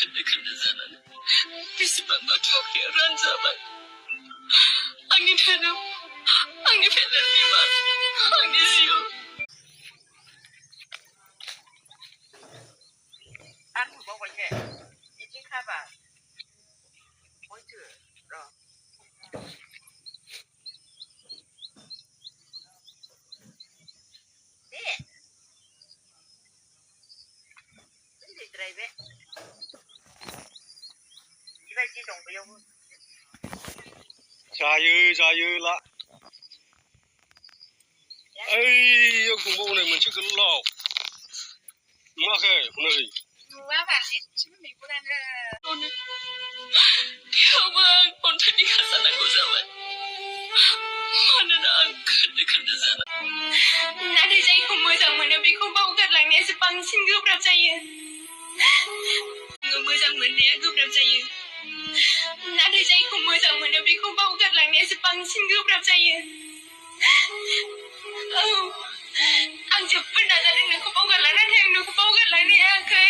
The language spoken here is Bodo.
खोनदो जानानै बेसेबांबा थुख्राया रानजाबाय आंनि धोरोम आंनि फेदेर बिमा आंनि जिउ ăn của bông bánh kẹo ít những khai bà ôi chửa rồi thế cái gì đây vậy chị phải chi đồng với ông 자유 라 에이 여기 공부네 뭐 지금 로 뭐해 오늘 quá bạn ít chúng mình cũng đang 오늘 평안 본탄이 가사나고 자만 마누라 खोनदो जाना नाथाय जायखौ मोजां मोनो बेखौ बावगारलांनायासो बांसिन गोब्राब जायो मोजां मोननाया गोब्राब जायो नाथाय जायखौ मोजां मोनो बेखौ बावगारलांनायासो बांसिन गोब्राब जायो औ आं जोबोद नाजादों नोंखौ बावगारलांनो नाथाय आं नोंखौ बावगारलांनो हायाखै